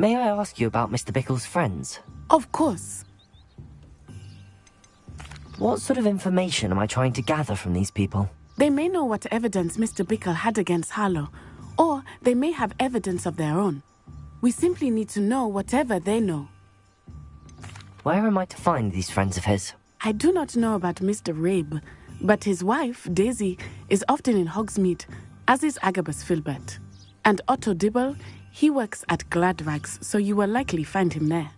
May I ask you about Mr. Bickle's friends? Of course. What sort of information am I trying to gather from these people? They may know what evidence Mr. Bickle had against Harlow, or they may have evidence of their own. We simply need to know whatever they know. Where am I to find these friends of his? I do not know about Mr. Rabe, but his wife, Daisy, is often in Hogsmeade, as is Agabus Filbert. And Otto Dibble, he works at Gladrags, so you will likely find him there.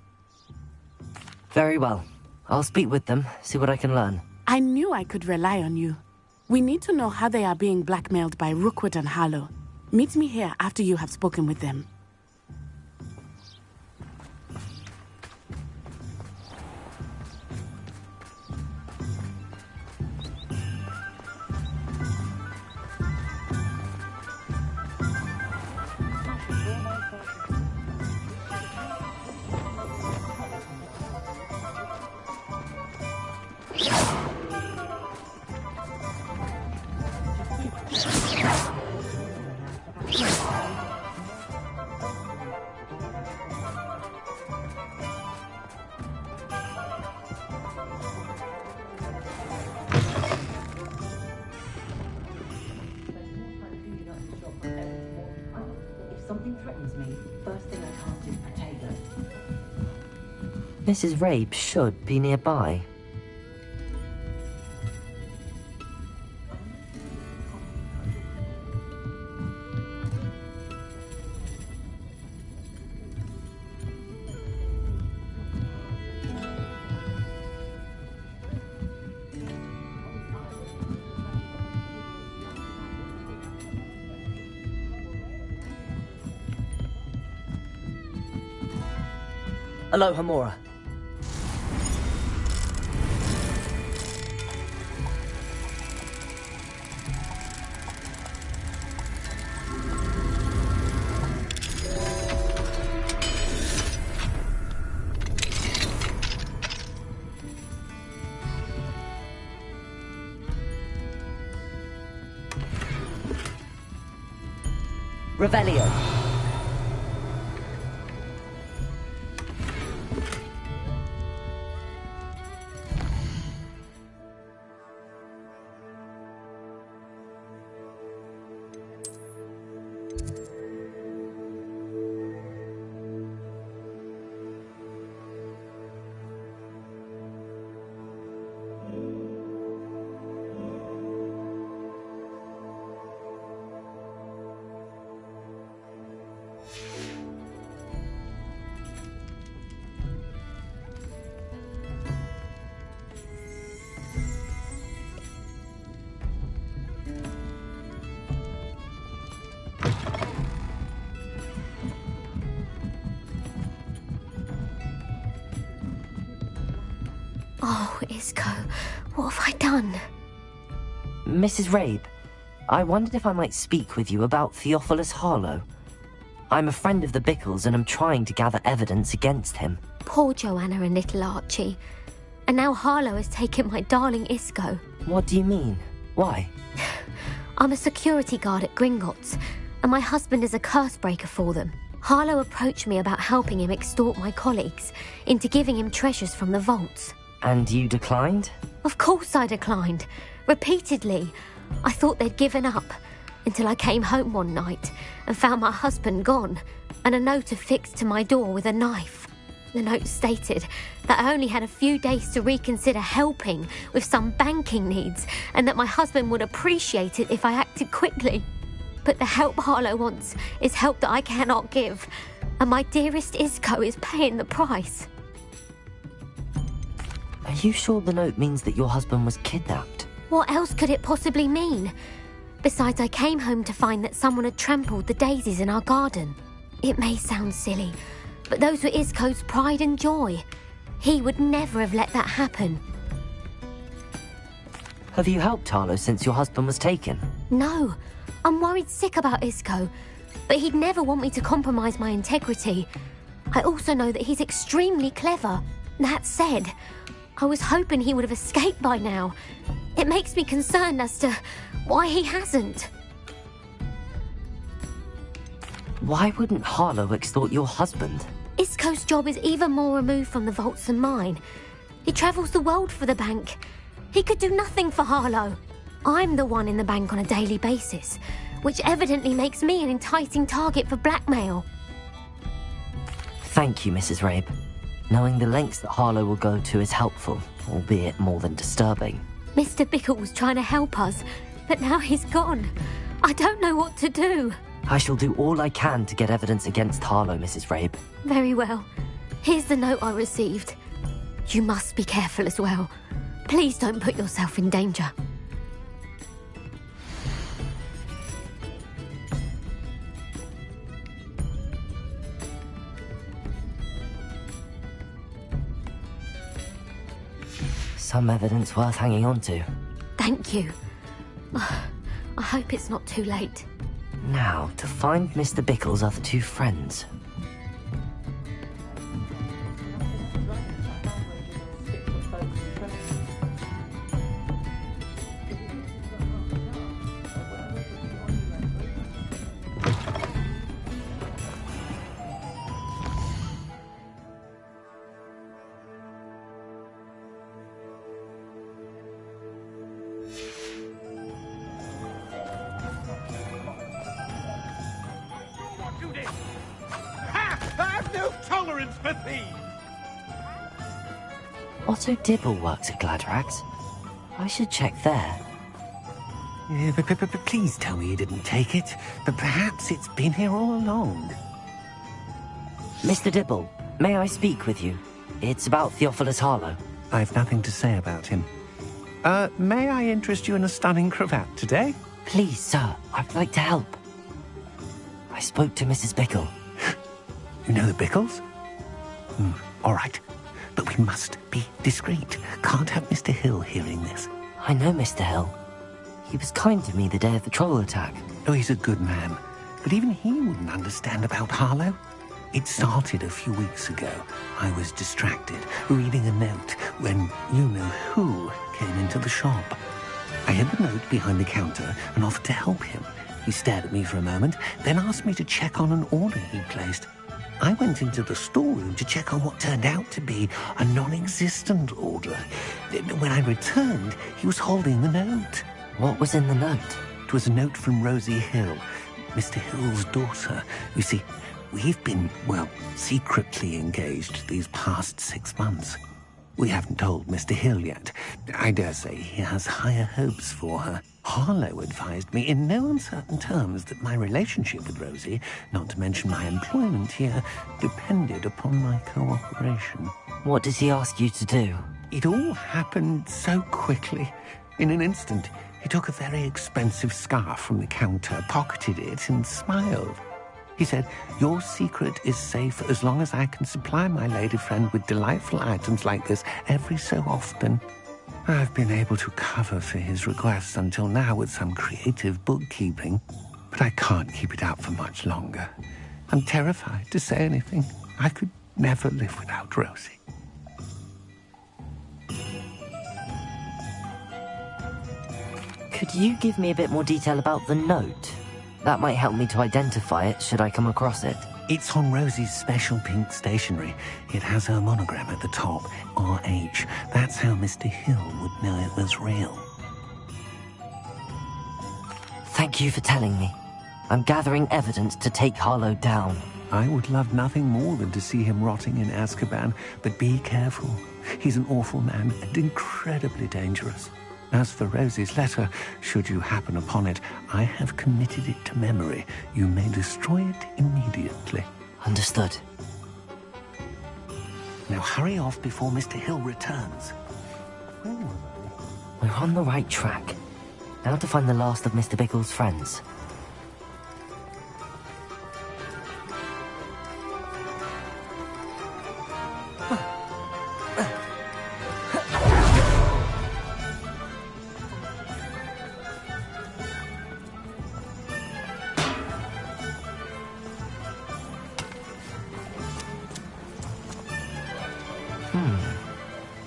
Very well. I'll speak with them, see what I can learn. I knew I could rely on you. We need to know how they are being blackmailed by Rookwood and Harlow. Meet me here after you have spoken with them. Mrs. Rabe should be nearby. Aloha, Mora. Revelio. Oh, Isco, what have I done? Mrs. Rabe, I wondered if I might speak with you about Theophilus Harlow. I'm a friend of the Bickles and I'm trying to gather evidence against him. Poor Joanna and little Archie. And now Harlow has taken my darling Isco. What do you mean? Why? I'm a security guard at Gringotts, and my husband is a curse breaker for them. Harlow approached me about helping him extort my colleagues into giving him treasures from the vaults. And you declined? Of course I declined. Repeatedly. I thought they'd given up, until I came home one night and found my husband gone, and a note affixed to my door with a knife. The note stated that I only had a few days to reconsider helping with some banking needs, and that my husband would appreciate it if I acted quickly. But the help Harlow wants is help that I cannot give, and my dearest Isco is paying the price. Are you sure the note means that your husband was kidnapped? What else could it possibly mean? Besides, I came home to find that someone had trampled the daisies in our garden. It may sound silly, but those were Isco's pride and joy. He would never have let that happen. Have you helped Harlow since your husband was taken? No, I'm worried sick about Isco, but he'd never want me to compromise my integrity. I also know that he's extremely clever. That said, I was hoping he would have escaped by now. It makes me concerned as to why he hasn't. Why wouldn't Harlow extort your husband? Isco's job is even more removed from the vaults than mine. He travels the world for the bank. He could do nothing for Harlow. I'm the one in the bank on a daily basis, which evidently makes me an enticing target for blackmail. Thank you, Mrs. Rabe. Knowing the lengths that Harlow will go to is helpful, albeit more than disturbing. Mr. Bickle was trying to help us, but now he's gone. I don't know what to do. I shall do all I can to get evidence against Harlow, Mrs. Rabe. Very well. Here's the note I received. You must be careful as well. Please don't put yourself in danger. Some evidence worth hanging on to. Thank you. I hope it's not too late. Now, to find Mr. Bickle's other two friends. Otto Dibble works at Gladrax. I should check there. But please tell me you didn't take it. But perhaps it's been here all along. Mr. Dibble, may I speak with you? It's about Theophilus Harlow. I've nothing to say about him. May I interest you in a stunning cravat today? Please, sir, I'd like to help. I spoke to Mrs. Bickle. You know the Bickles? All right. But we must be discreet. Can't have Mr. Hill hearing this. I know Mr. Hill. He was kind to me the day of the troll attack. Oh, he's a good man. But even he wouldn't understand about Harlow. It started a few weeks ago. I was distracted, reading a note, when you-know-who came into the shop. I hid the note behind the counter and offered to help him. He stared at me for a moment, then asked me to check on an order he'd placed. I went into the storeroom to check on what turned out to be a non-existent order. When I returned, he was holding the note. What was in the note? It was a note from Rosie Hill, Mr. Hill's daughter. You see, we've been, secretly engaged these past 6 months. We haven't told Mr. Hill yet. I dare say he has higher hopes for her. Harlow advised me in no uncertain terms that my relationship with Rosie, not to mention my employment here, depended upon my cooperation. What does he ask you to do? It all happened so quickly. In an instant, he took a very expensive scarf from the counter, pocketed it, and smiled. He said, "Your secret is safe as long as I can supply my lady friend with delightful items like this every so often." I've been able to cover for his requests until now with some creative bookkeeping, but I can't keep it out for much longer. I'm terrified to say anything. I could never live without Rosie. Could you give me a bit more detail about the note? That might help me to identify it should I come across it. It's on Rosie's special pink stationery. It has her monogram at the top, RH. That's how Mr. Hill would know it was real. Thank you for telling me. I'm gathering evidence to take Harlow down. I would love nothing more than to see him rotting in Azkaban, but be careful. He's an awful man and incredibly dangerous. As for Rosie's letter, should you happen upon it, I have committed it to memory. You may destroy it immediately. Understood. Now hurry off before Mr. Hill returns. We're on the right track. Now to find the last of Mr. Bickle's friends.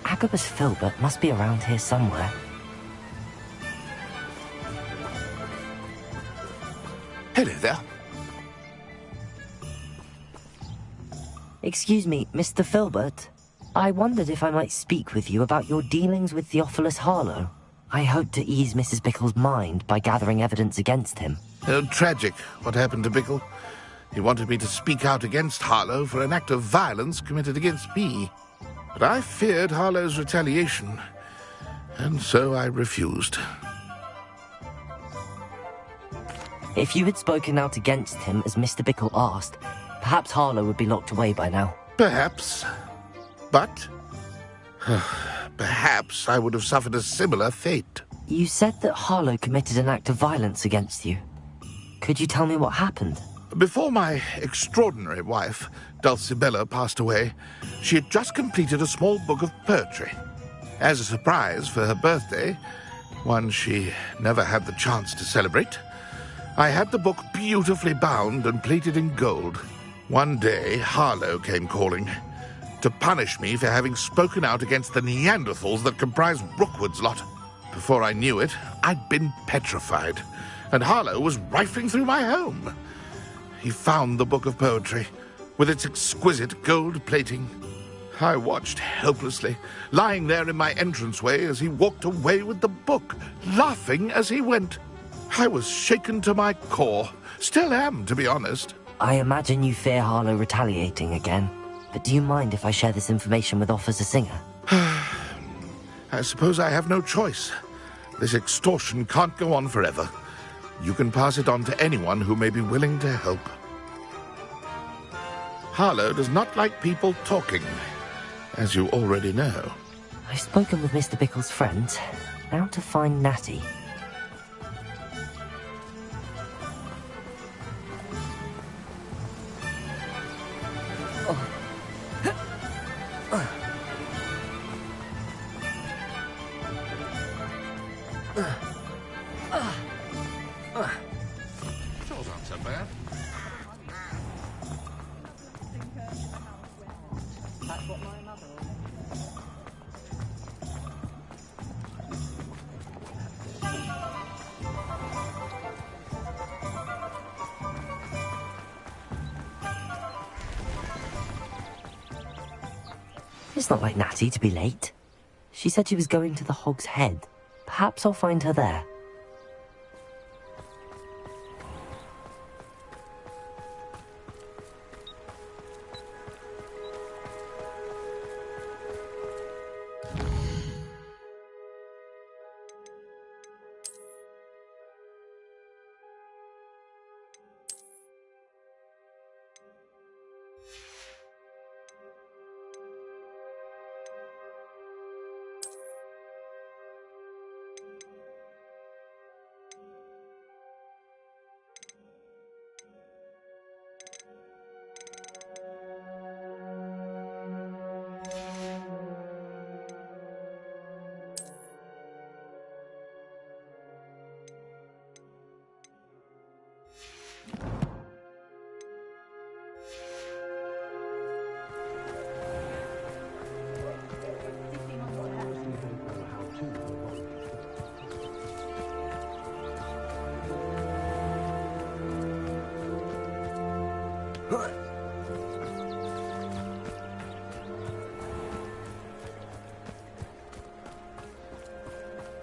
Agabus Filbert must be around here somewhere. Hello there. Excuse me, Mr. Filbert. I wondered if I might speak with you about your dealings with Theophilus Harlow. I hope to ease Mrs. Bickle's mind by gathering evidence against him. Tragic, what happened to Bickle. He wanted me to speak out against Harlow for an act of violence committed against me. But I feared Harlow's retaliation, and so I refused. If you had spoken out against him as Mr. Bickle asked, perhaps Harlow would be locked away by now. Perhaps. But perhaps I would have suffered a similar fate. You said that Harlow committed an act of violence against you. Could you tell me what happened? Before my extraordinary wife, Dulcibella, passed away, she had just completed a small book of poetry. As a surprise for her birthday, one she never had the chance to celebrate, I had the book beautifully bound and plated in gold. One day, Harlow came calling to punish me for having spoken out against the Neanderthals that comprised Rookwood's lot. Before I knew it, I'd been petrified, and Harlow was rifling through my home. He found the book of poetry, with its exquisite gold plating. I watched helplessly, lying there in my entranceway as he walked away with the book, laughing as he went. I was shaken to my core. Still am, to be honest. I imagine you fear Harlow retaliating again. But do you mind if I share this information with Officer Singer? I suppose I have no choice. This extortion can't go on forever. You can pass it on to anyone who may be willing to help. Harlow does not like people talking, as you already know. I've spoken with Mr. Bickle's friends. Now to find Natty. Still not so bad. It's not like Natty to be late. She said she was going to the Hog's Head. Perhaps I'll find her there.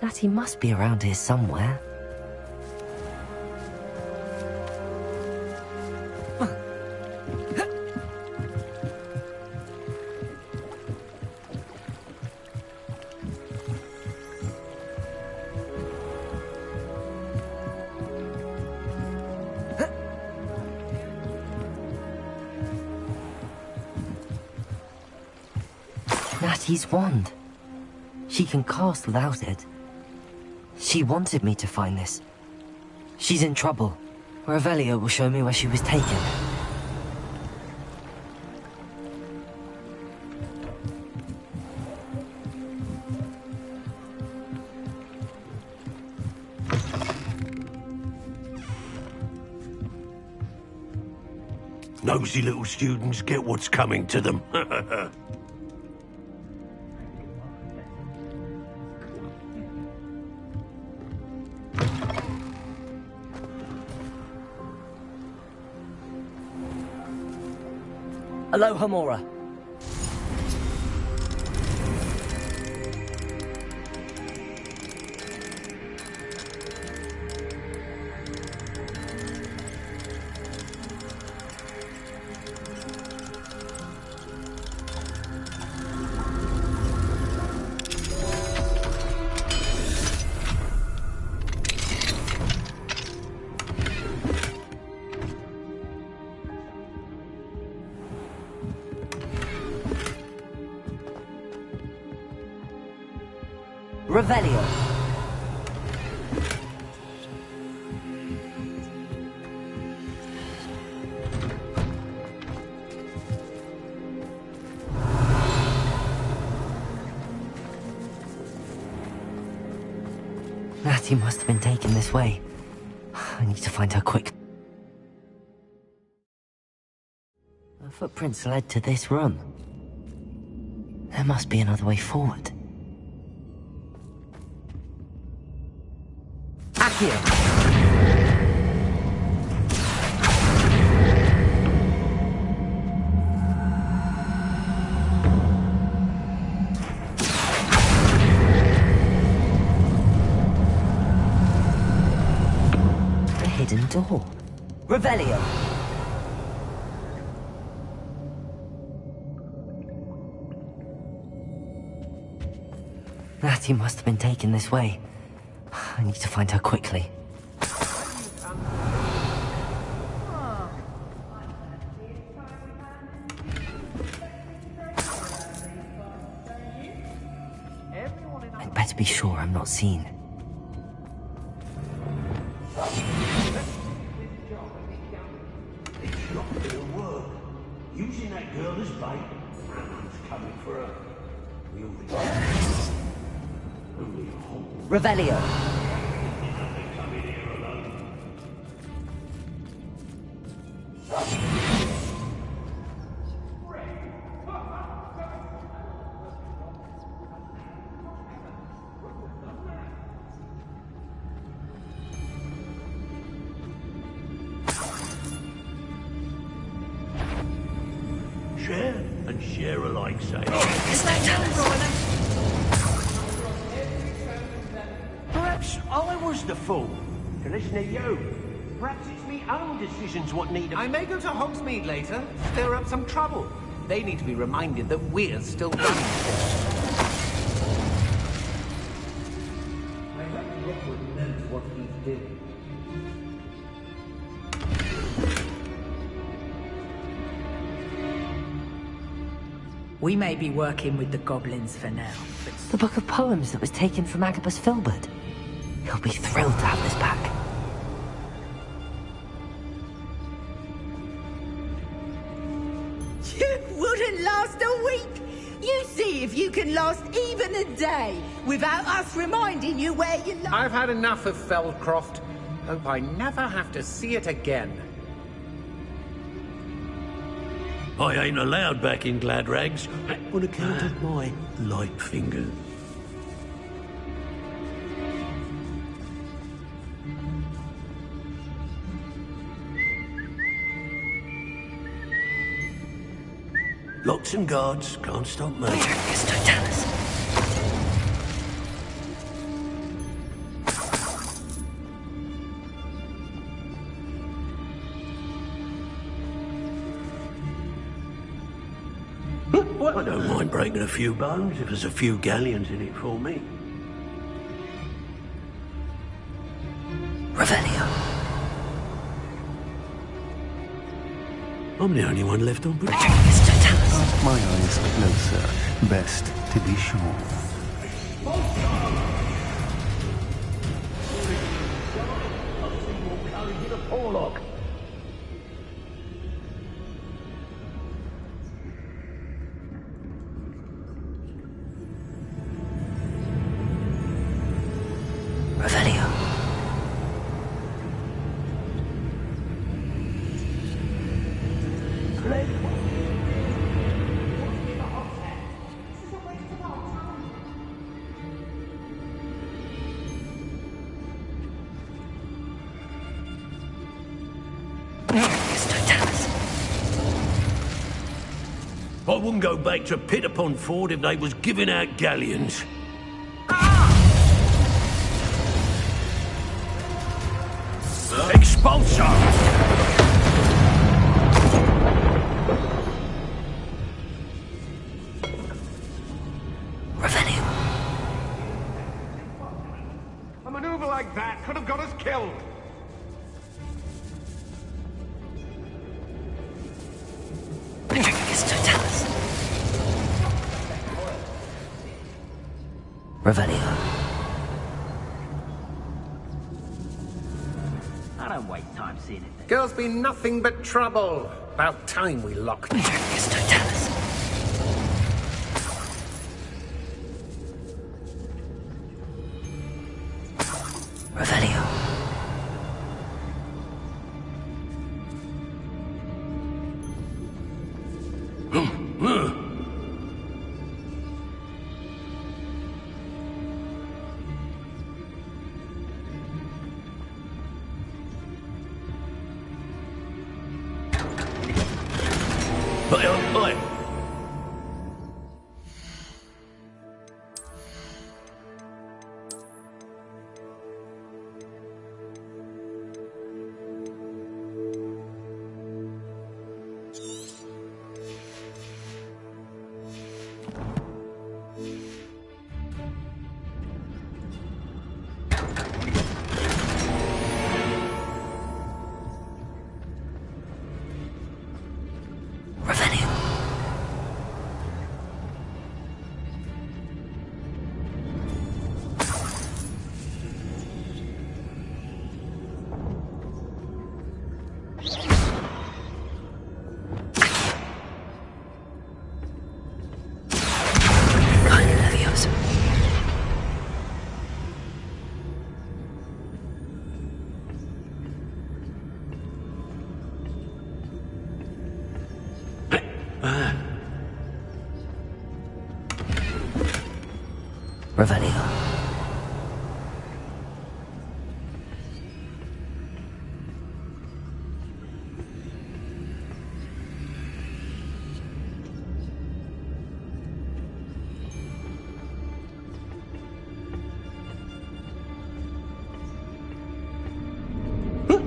Natty must be around here somewhere. Natty's wand. She can cast without it. She wanted me to find this. She's in trouble. Revelio will show me where she was taken. Nosy little students get what's coming to them. Aloha Mora. Revelio. Natty must have been taken this way. I need to find her quick. The footprints led to this room. There must be another way forward. Accio! The hidden door. Revelio! Natty must have been taken this way. I need to find her quickly. I'd better be sure I'm not seen. It's not gonna work. Using that girl as bait. Someone's coming for her. We only hold. Revelio! Share and share alike, say. Perhaps I was the fool to listen to you. Perhaps it's me own decisions what need to... I may go to Hogsmeade later, stir up some trouble. They need to be reminded that we're still running this. I hope Rookwood knows what he's doing. We may be working with the goblins for now, but The book of poems that was taken from Agabus Filbert. He'll be thrilled to have this back. you wouldn't last a week. You see if you can last even a day without us reminding you where you live. I've had enough of Feldcroft. Hope I never have to see it again. I ain't allowed back in Gladrags on account of my light fingers. Locks and guards can't stop me. I don't mind breaking a few bones if there's a few galleons in it for me. Revelio. I'm the only one left on bridge. Cast my eyes closer. Best to be sure. Revelio. I wouldn't go back to Pit upon Ford if they was giving out galleons. Expulsor! A maneuver like that could have got us killed. Revelio. I don't waste time seeing it. Girl's been nothing but trouble. About time we locked her. Revelio. Revelio.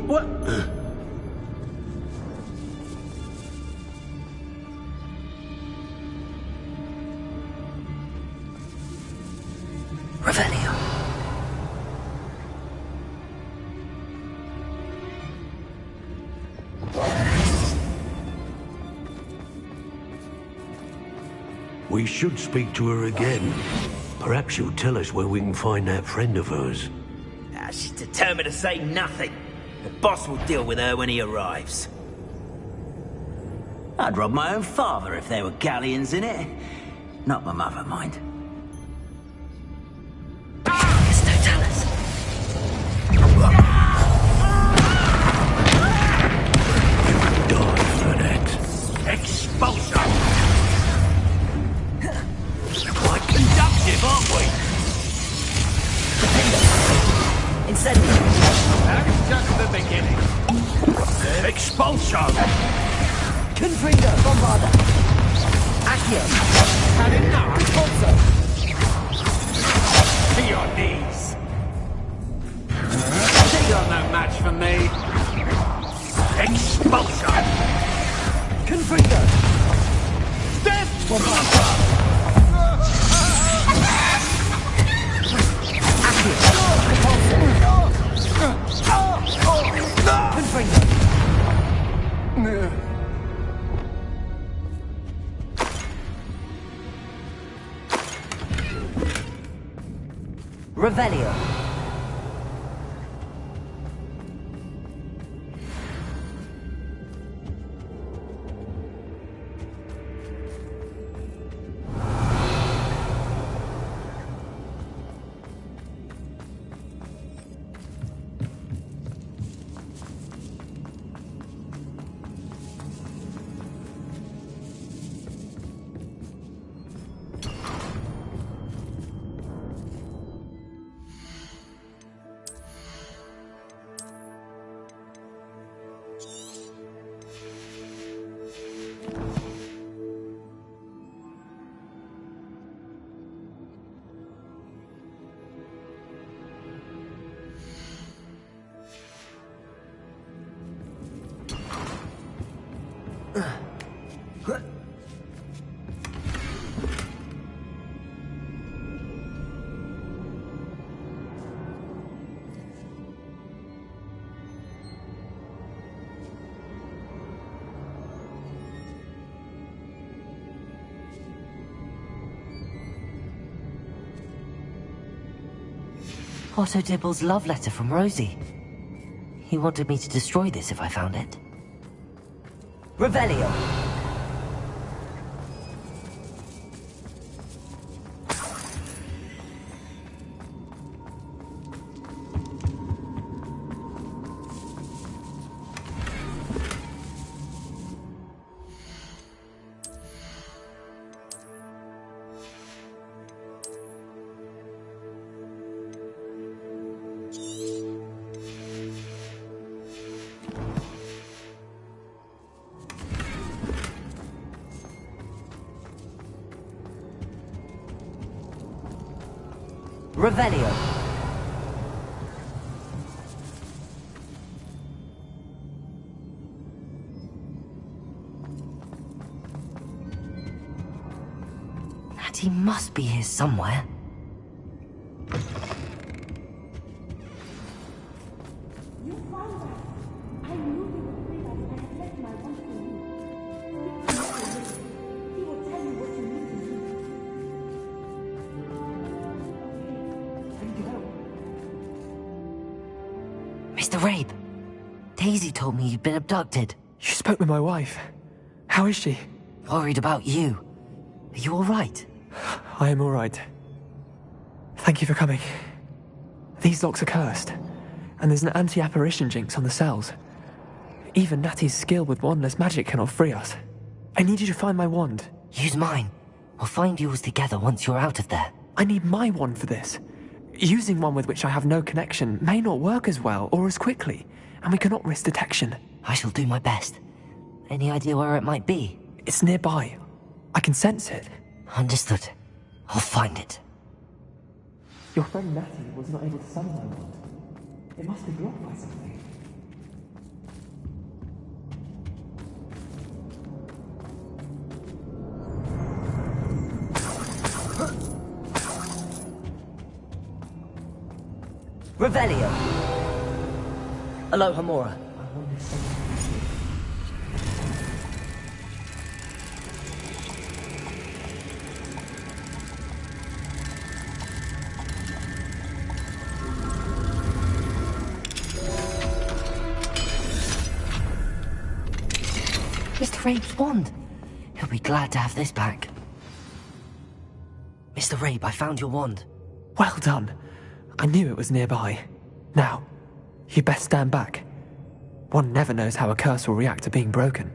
What? Revelio. We should speak to her again. Perhaps she'll tell us where we can find that friend of hers. She's determined to say nothing. The boss will deal with her when he arrives. I'd rob my own father if there were galleons in it. Not my mother, mind. Expulsor! Quite conductive, aren't we? Incendiary! That's just the beginning. Expulsor! Confringo! Bombarda! Accio! Had enough. Expulsor! To your knees. You're no match for me. Expulsor! Confringo! Death! Bombarda! Revelio. Otto Dibble's love letter from Rosie. He wanted me to destroy this if I found it. Revelio! Revelio. Natty must be here somewhere. Mr. Rabe, Daisy told me you'd been abducted. You spoke with my wife. How is she? Worried about you. Are you all right? I am all right. Thank you for coming. These locks are cursed, and there's an anti-apparition jinx on the cells. Even Natty's skill with wandless magic cannot free us. I need you to find my wand. Use mine. We'll find yours together once you're out of there. I need my wand for this. Using one with which I have no connection may not work as well or as quickly, and we cannot risk detection. I shall do my best. Any idea where it might be? It's nearby. I can sense it. Understood. I'll find it. Your friend Natty was not able to summon my wand. It must be blocked by something. Revelio. Aloha Mora. Mr. Rabe's wand. He'll be glad to have this back. Mr. Rabe, I found your wand. Well done. I knew it was nearby. Now, you best stand back. One never knows how a curse will react to being broken.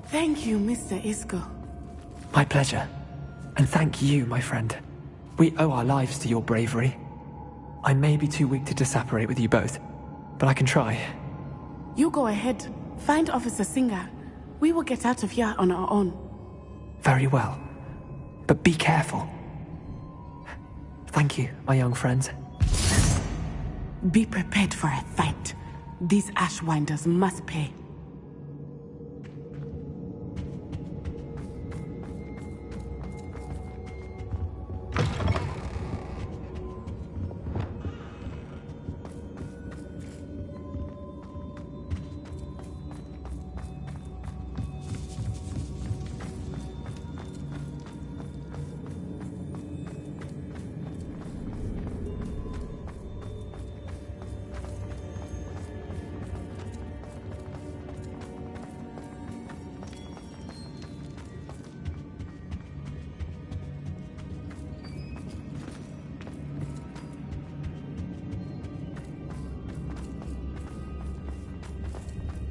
Thank you, Mr. Isco. My pleasure. And thank you, my friend. We owe our lives to your bravery. I may be too weak to disapparate with you both, but I can try. You go ahead. Find Officer Singer. We will get out of here on our own. Very well. But be careful. Thank you, my young friends. Be prepared for a fight. These Ashwinders must pay.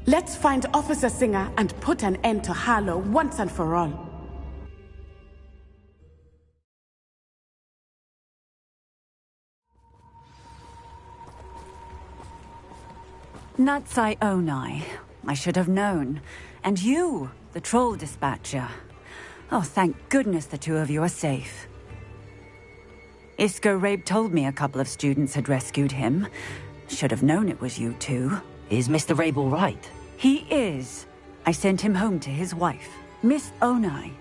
Let's find Officer Singer and put an end to Harlow once and for all. Natsai Onai. I should have known. And you, the troll dispatcher. Oh, thank goodness the two of you are safe. Isco Rabe told me a couple of students had rescued him. Should have known it was you two. Is Mr. Rabe all right? He is. I sent him home to his wife, Miss Onai.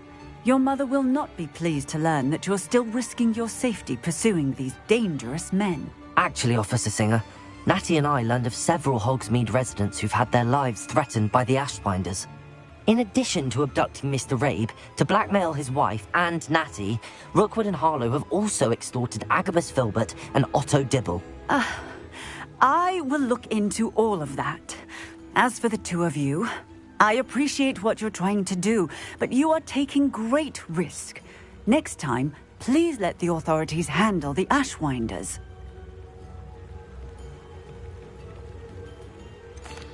Your mother will not be pleased to learn that you're still risking your safety pursuing these dangerous men. Actually, Officer Singer, Natty and I learned of several Hogsmeade residents who've had their lives threatened by the Ashbinders. In addition to abducting Mr. Rabe to blackmail his wife and Natty, Rookwood and Harlow have also extorted Agabus Filbert and Otto Dibble. I will look into all of that. As for the two of you, I appreciate what you're trying to do, but you are taking great risk. Next time, please let the authorities handle the Ashwinders.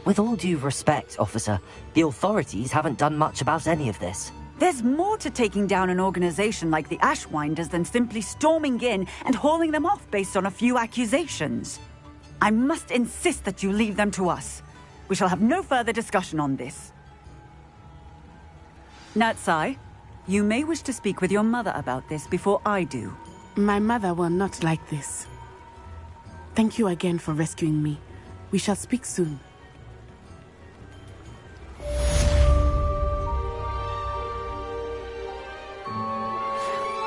With all due respect, officer, the authorities haven't done much about any of this. There's more to taking down an organization like the Ashwinders than simply storming in and hauling them off based on a few accusations. I must insist that you leave them to us. We shall have no further discussion on this. Natsai, you may wish to speak with your mother about this before I do. My mother will not like this. Thank you again for rescuing me. We shall speak soon.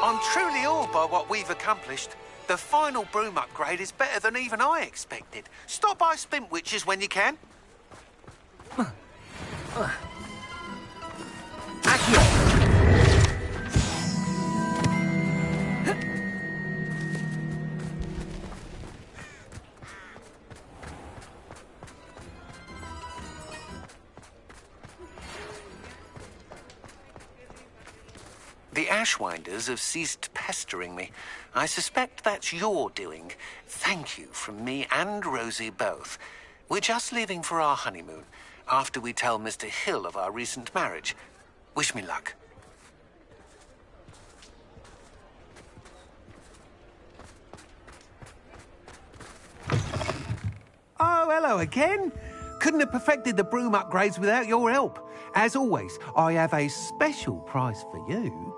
I'm truly awed by what we've accomplished. The final broom upgrade is better than even I expected. Stop by Spintwitches when you can. The Ashwinders have ceased pestering me. I suspect that's your doing. Thank you from me and Rosie both. We're just leaving for our honeymoon, after we tell Mr. Hill of our recent marriage. Wish me luck. Oh, hello again. Couldn't have perfected the broom upgrades without your help. As always, I have a special prize for you.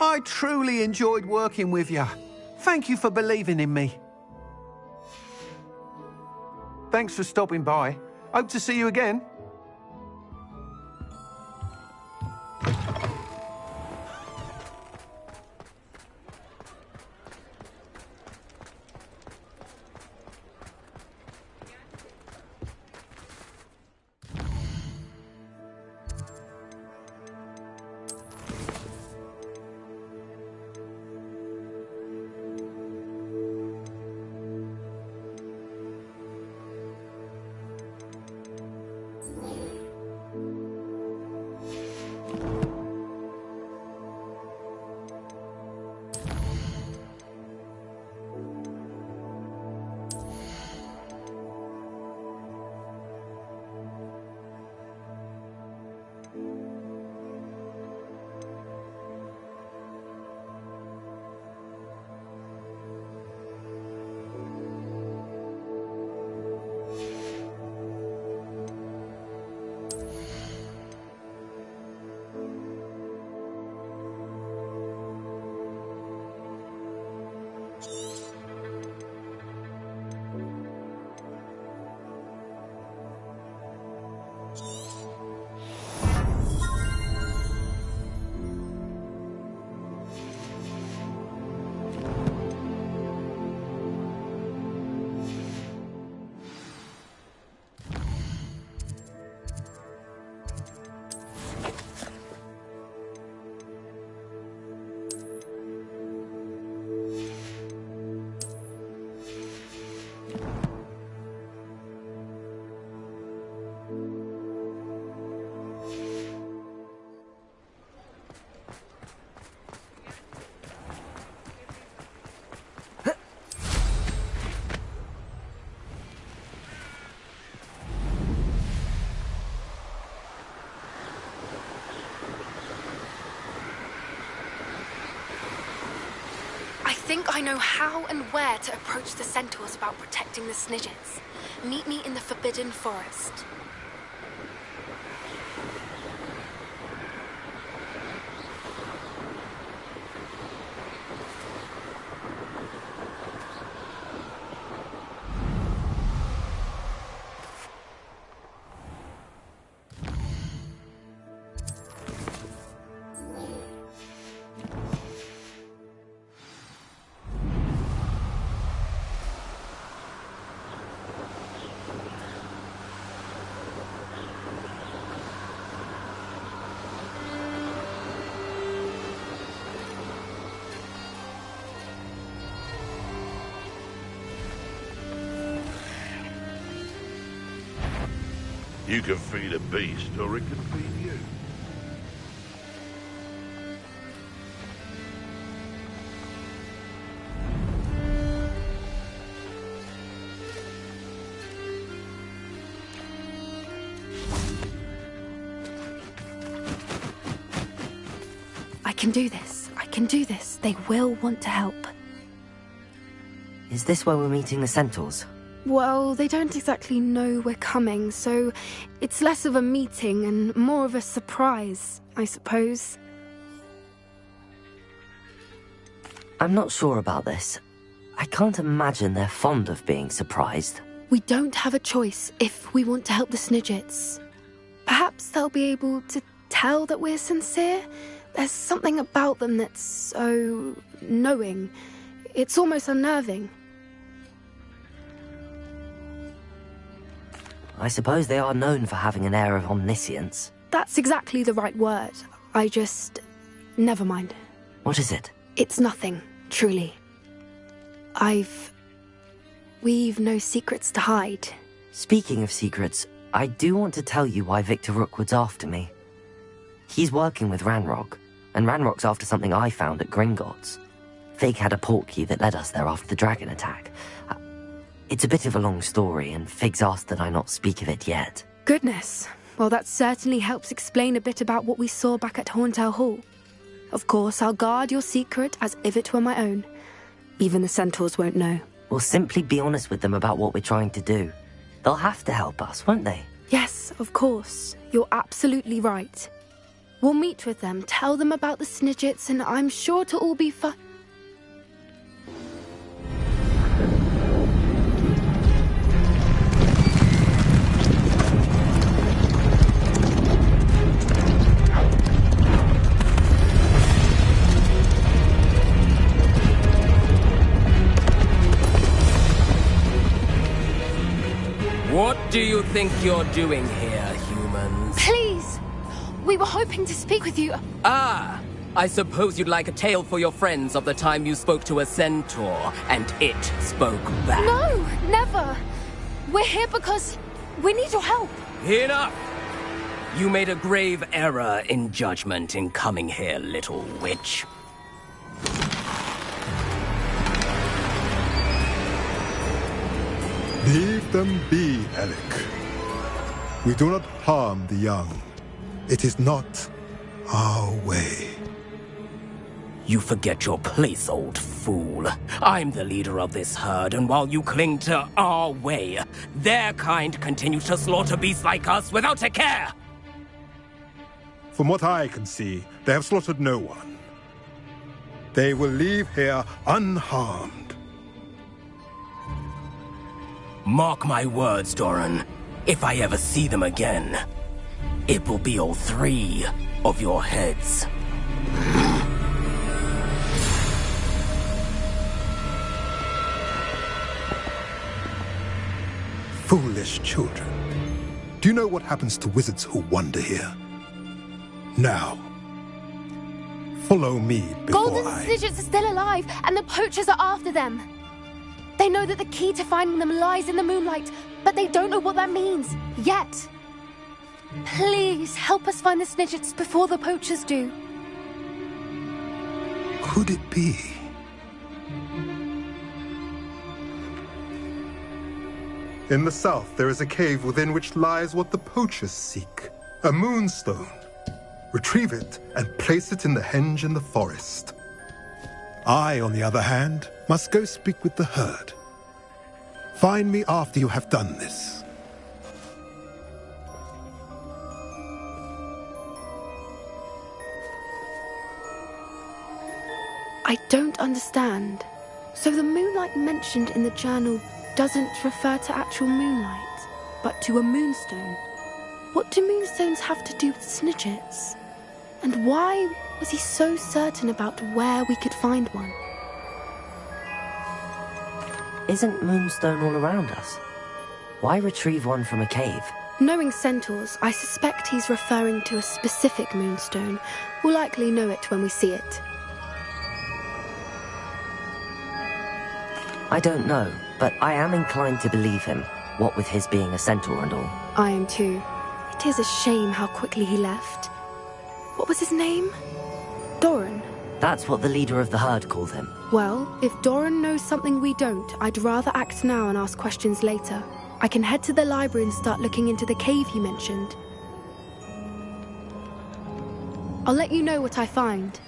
I truly enjoyed working with you. Thank you for believing in me. Thanks for stopping by. Hope to see you again. think I know how and where to approach the centaurs about protecting the Snidgets. Meet me in the Forbidden Forest. You can feed a beast, or it can feed you. I can do this. I can do this. They will want to help. Is this where we're meeting the centaurs? Well, they don't exactly know we're coming, so it's less of a meeting and more of a surprise, I suppose. I'm not sure about this. I can't imagine they're fond of being surprised. We don't have a choice if we want to help the Snidgets. Perhaps they'll be able to tell that we're sincere. There's something about them that's so knowing. It's almost unnerving. I suppose they are known for having an air of omniscience. That's exactly the right word. Never mind. What is it? It's nothing, truly. We've no secrets to hide. Speaking of secrets, I do want to tell you why Victor Rookwood's after me. He's working with Ranrock, and Ranrock's after something I found at Gringotts. Fig had a portkey that led us there after the dragon attack. It's a bit of a long story, and Fig's asked that I not speak of it yet. Goodness. Well, that certainly helps explain a bit about what we saw back at Horntail Hall. Of course, I'll guard your secret as if it were my own. Even the centaurs won't know. We'll simply be honest with them about what we're trying to do. They'll have to help us, won't they? Yes, of course. You're absolutely right. We'll meet with them, tell them about the Snidgets, and I'm sure it'll all be fun. What do you think you're doing here, humans? Please! We were hoping to speak with you. Ah! I suppose you'd like a tale for your friends of the time you spoke to a centaur, and it spoke back. No! Never! We're here because we need your help. Enough! You made a grave error in judgment in coming here, little witch. Leave them be, Alec. We do not harm the young. It is not our way. You forget your place, old fool. I'm the leader of this herd, and while you cling to our way, their kind continue to slaughter beasts like us without a care! From what I can see, they have slaughtered no one. They will leave here unharmed. Mark my words, Doran. If I ever see them again, it will be all 3 of your heads. Foolish children. Do you know what happens to wizards who wander here? Now, follow me before Golden Snidgets are still alive, and the poachers are after them. They know that the key to finding them lies in the moonlight, but they don't know what that means, yet. Please, help us find the Snidgets before the poachers do. Could it be? In the south, there is a cave within which lies what the poachers seek. A moonstone. Retrieve it and place it in the henge in the forest. I, on the other hand, must go speak with the herd. Find me after you have done this. I don't understand. So the moonlight mentioned in the journal doesn't refer to actual moonlight, but to a moonstone. What do moonstones have to do with snidgets? And why was he so certain about where we could find one? Isn't moonstone all around us? Why retrieve one from a cave? Knowing centaurs, I suspect he's referring to a specific moonstone. We'll likely know it when we see it. I don't know, but I am inclined to believe him, what with his being a centaur and all. I am too. It is a shame how quickly he left. What was his name? Doran. That's what the leader of the herd called him. Well, if Doran knows something we don't, I'd rather act now and ask questions later. I can head to the library and start looking into the cave you mentioned. I'll let you know what I find.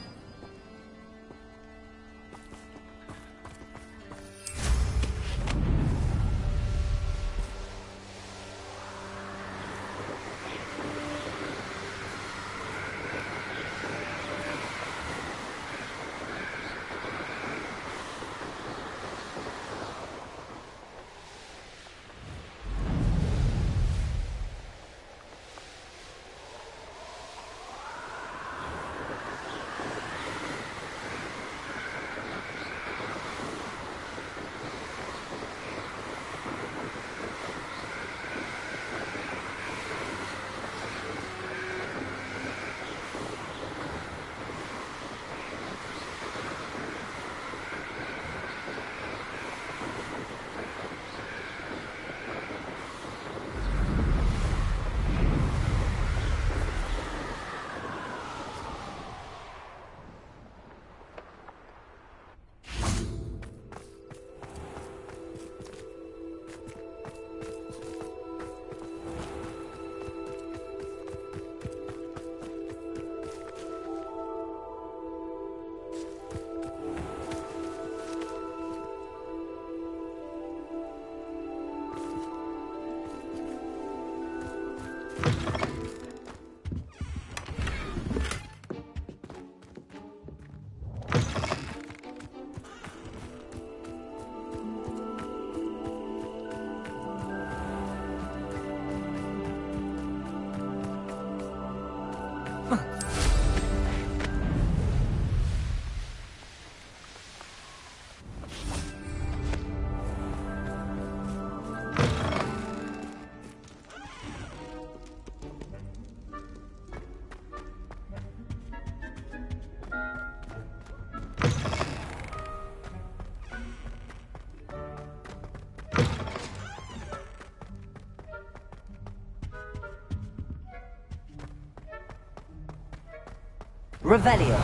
Revelio.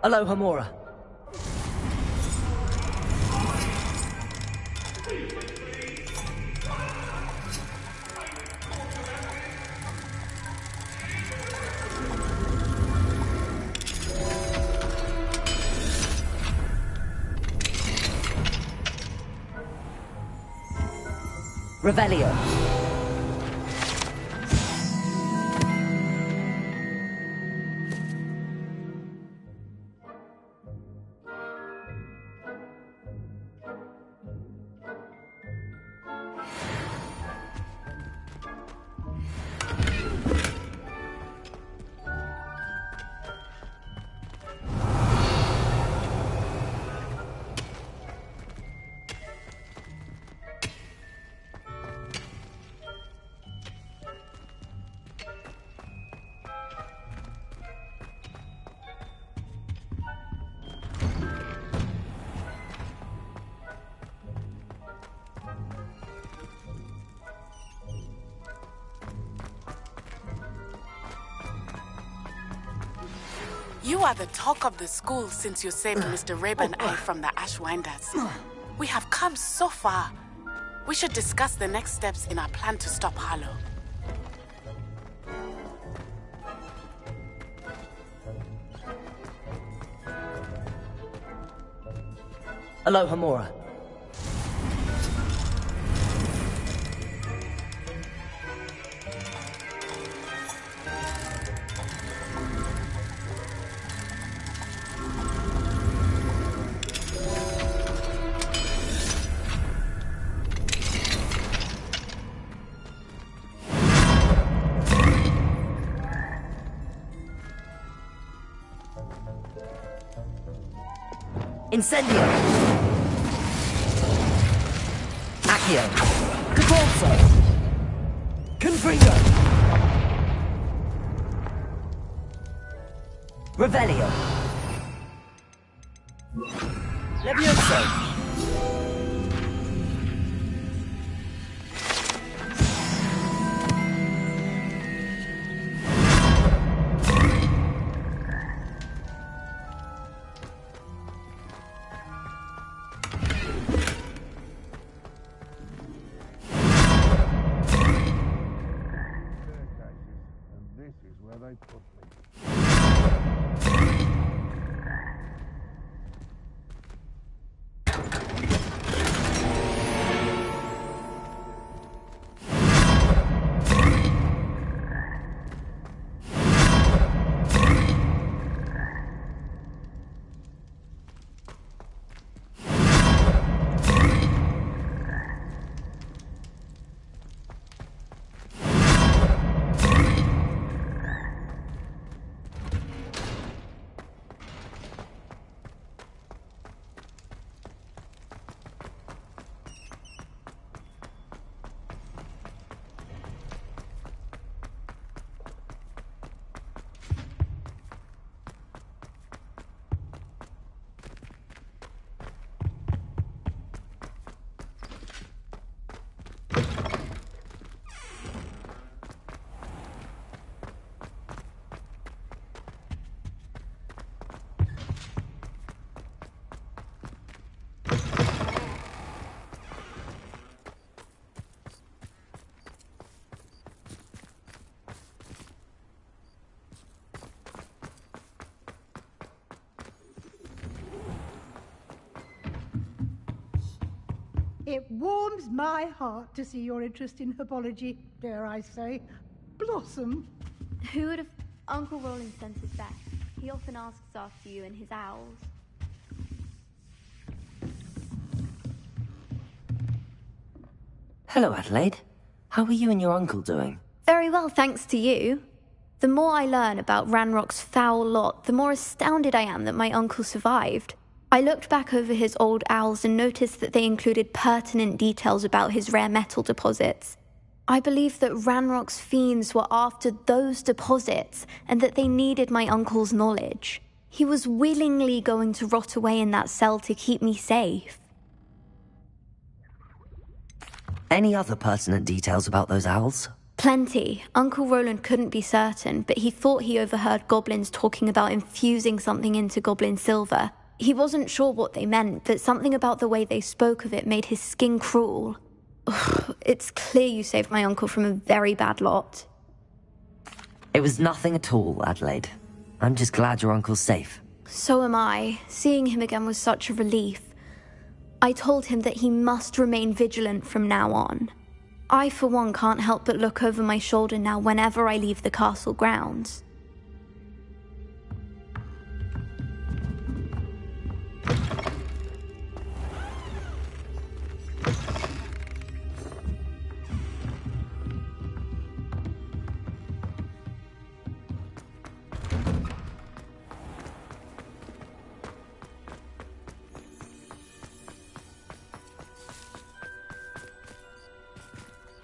Aloha Mora. Revelio. You are the talk of the school since you saved Mr. Rabe and I from the Ashwinders. We have come so far. We should discuss the next steps in our plan to stop Harlow. Aloha Mora. Incendio! Accio! Catorso! Confringo! Revelio! Levioso! It warms my heart to see your interest in herbology, dare I say, blossom. Who would have... Uncle Roland sends his best. He often asks after you and his owls. Hello, Adelaide. How are you and your uncle doing? Very well, thanks to you. The more I learn about Ranrock's foul lot, the more astounded I am that my uncle survived. I looked back over his old owls and noticed that they included pertinent details about his rare metal deposits. I believe that Ranrock's fiends were after those deposits and that they needed my uncle's knowledge. He was willingly going to rot away in that cell to keep me safe. Any other pertinent details about those owls? Plenty. Uncle Roland couldn't be certain, but he thought he overheard goblins talking about infusing something into goblin silver. He wasn't sure what they meant, but something about the way they spoke of it made his skin crawl. Ugh, it's clear you saved my uncle from a very bad lot. It was nothing at all, Adelaide. I'm just glad your uncle's safe. So am I. Seeing him again was such a relief. I told him that he must remain vigilant from now on. I, for one, can't help but look over my shoulder now whenever I leave the castle grounds.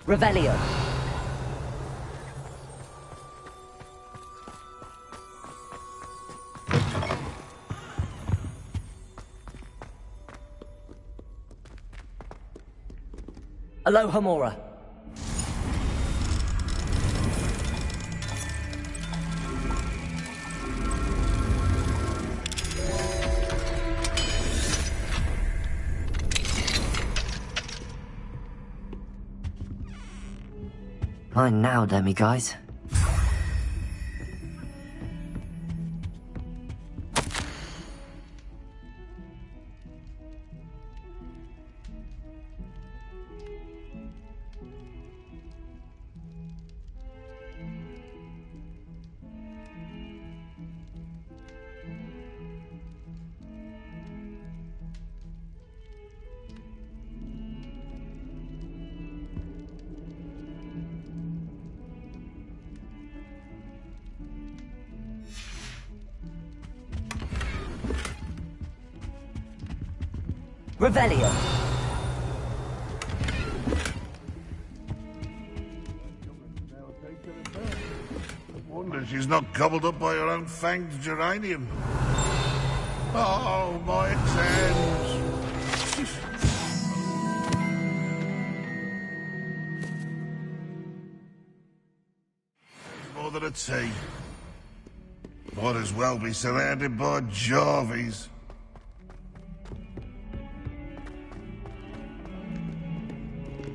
Revelio. Aloha Mora. Mine now, Demi guys. Revelio. Wonder she's not gobbled up by her own fanged geranium. Oh, my exams. More than a tea. Might as well be surrounded by Jarvies.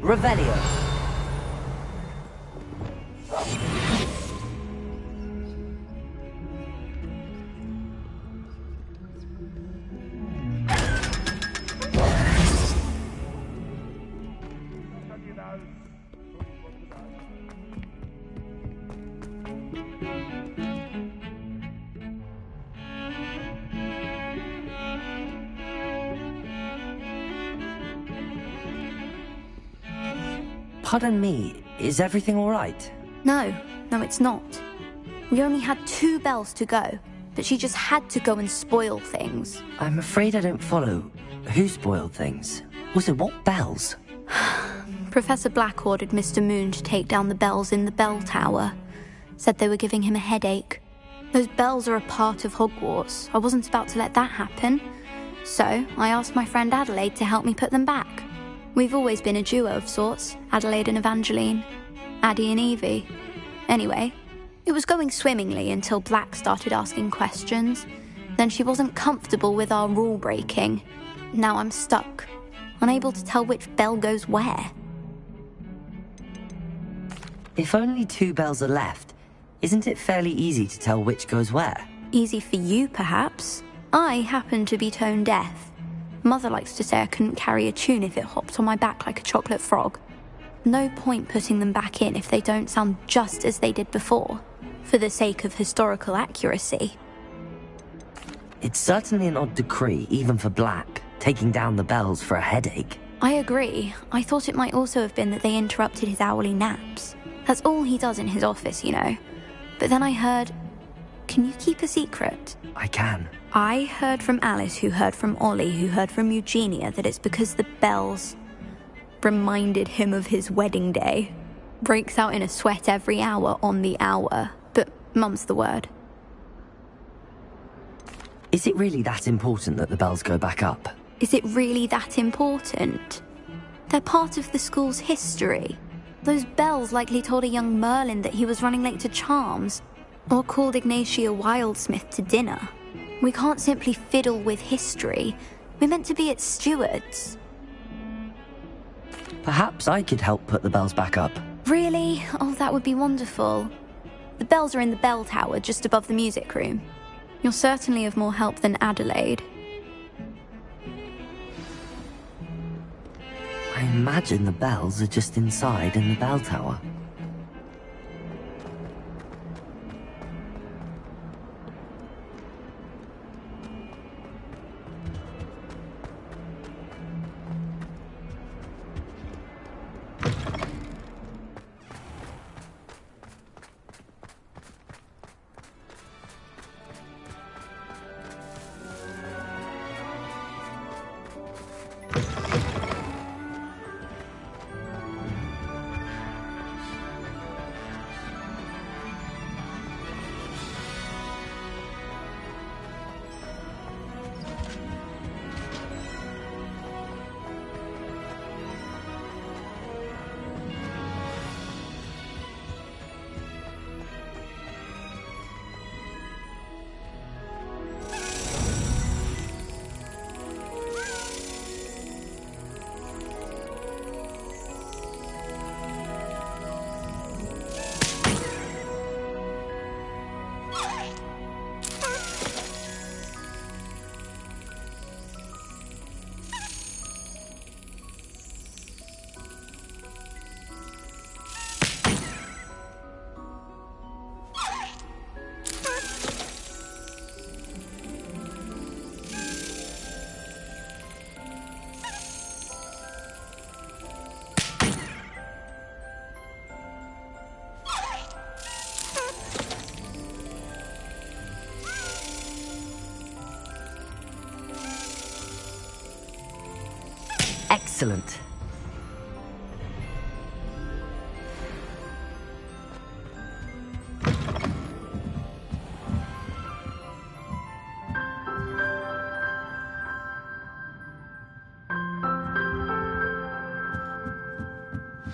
Revelio. Pardon me, is everything all right? No, it's not. We only had 2 bells to go, but she just had to go and spoil things. I'm afraid I don't follow. Who spoiled things? Also, what bells? Professor Black ordered Mr. Moon to take down the bells in the bell tower. Said they were giving him a headache. Those bells are a part of Hogwarts. I wasn't about to let that happen. So, I asked my friend Adelaide to help me put them back. We've always been a duo of sorts, Adelaide and Evangeline. Addie and Evie. Anyway, it was going swimmingly until Black started asking questions. Then she wasn't comfortable with our rule breaking. Now I'm stuck, unable to tell which bell goes where. If only 2 bells are left, isn't it fairly easy to tell which goes where? Easy for you, perhaps. I happen to be tone deaf. Mother likes to say I couldn't carry a tune if it hopped on my back like a chocolate frog. No point putting them back in if they don't sound just as they did before, for the sake of historical accuracy. It's certainly an odd decree, even for Black, taking down the bells for a headache. I agree. I thought it might also have been that they interrupted his hourly naps. That's all he does in his office, you know. But then I heard... Can you keep a secret? I can. I heard from Alice, who heard from Ollie, who heard from Eugenia, that it's because the bells reminded him of his wedding day. Breaks out in a sweat every hour on the hour, but mum's the word. Is it really that important that the bells go back up? Is it really that important? They're part of the school's history. Those bells likely told a young Merlin that he was running late to Charms, or called Ignatia Wildsmith to dinner. We can't simply fiddle with history. We're meant to be its stewards. Perhaps I could help put the bells back up. Really? Oh, that would be wonderful. The bells are in the bell tower, just above the music room. You're certainly of more help than Adelaide. I imagine the bells are just inside in the bell tower. Excellent.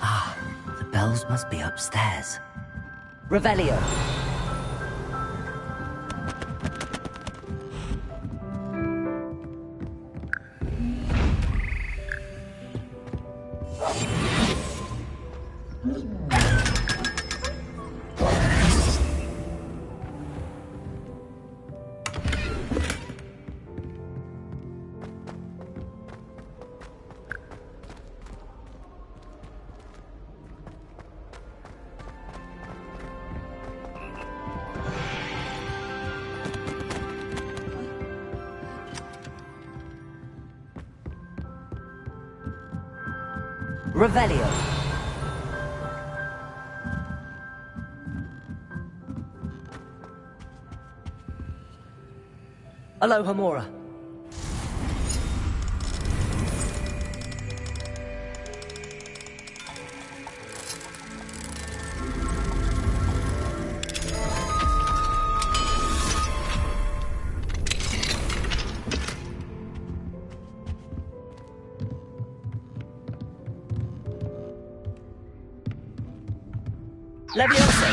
Ah, the bells must be upstairs. Revelio. Revelio. Aloha Mora. Leviosa.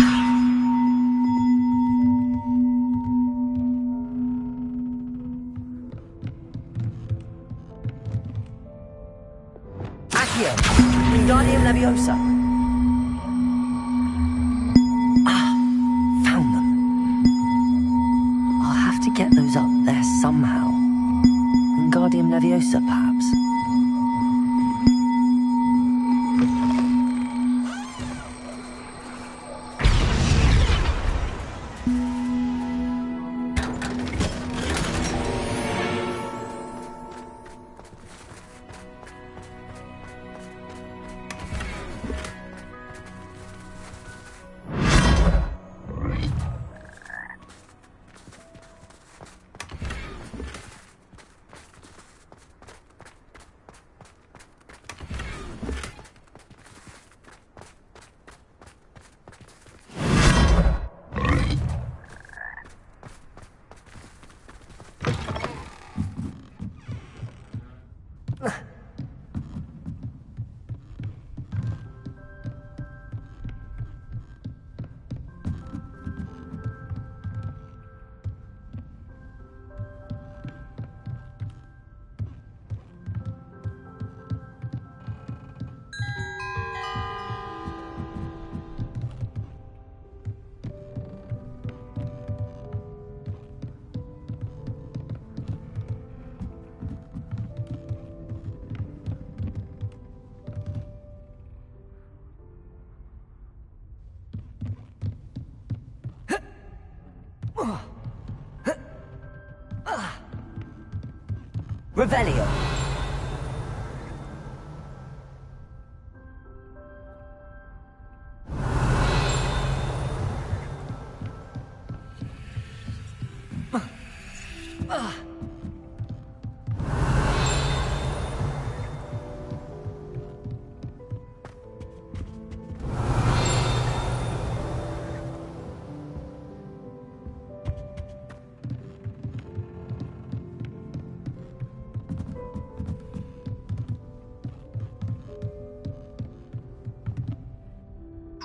Accio. Wingardium Leviosa. Ah, found them. I'll have to get those up there somehow. Wingardium Leviosa, perhaps. Revelio.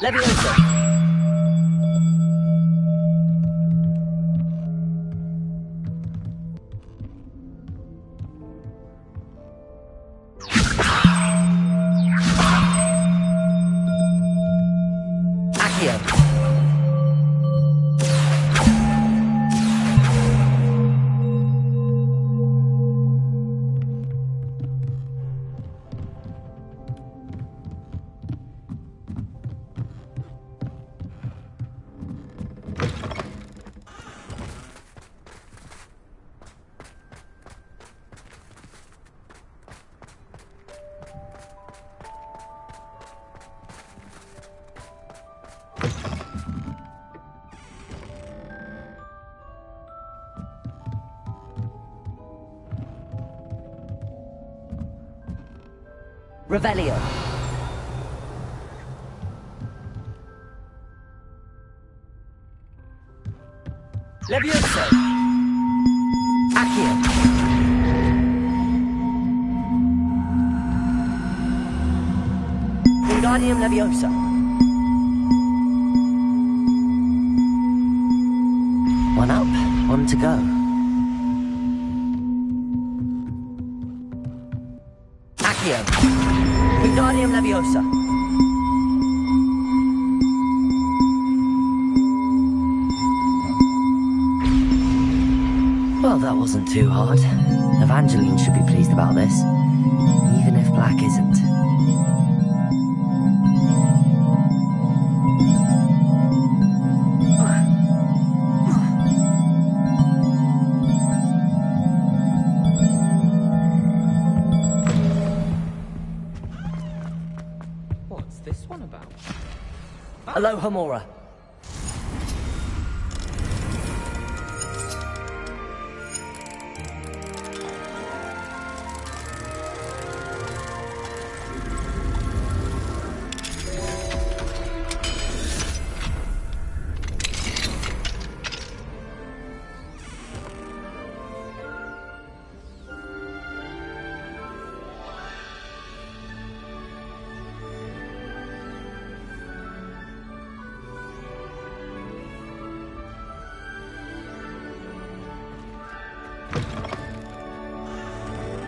Leviosa. Accio. Revelio. Levioso. Accio. Wingardium Leviosa. One up, one to go. Accio. Wingardium Leviosa. Well, that wasn't too hard. Evangeline should be pleased about this, even if Black isn't. What's this one about? Aloha Mora.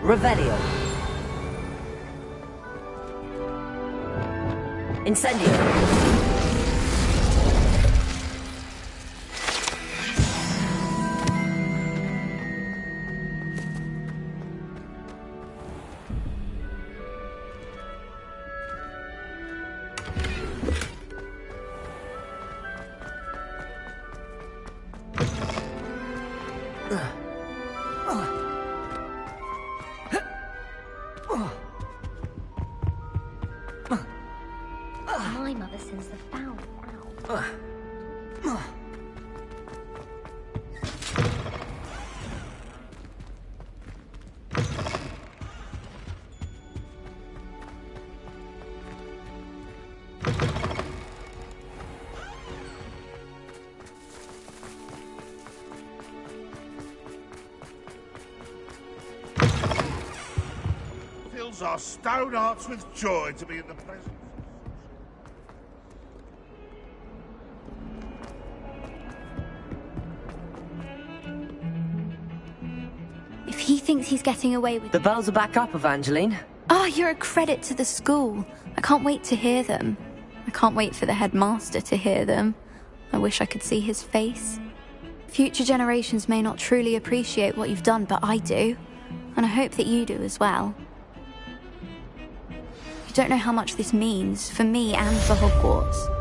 Revelio. Incendio. My mother sends the foul out. Fills our stout hearts with joy to be in the presence. If he thinks he's getting away with... The bells are back up, Evangeline. Oh, you're a credit to the school. I can't wait to hear them. I can't wait for the headmaster to hear them. I wish I could see his face. Future generations may not truly appreciate what you've done, but I do. And I hope that you do as well. You don't know how much this means for me and for Hogwarts.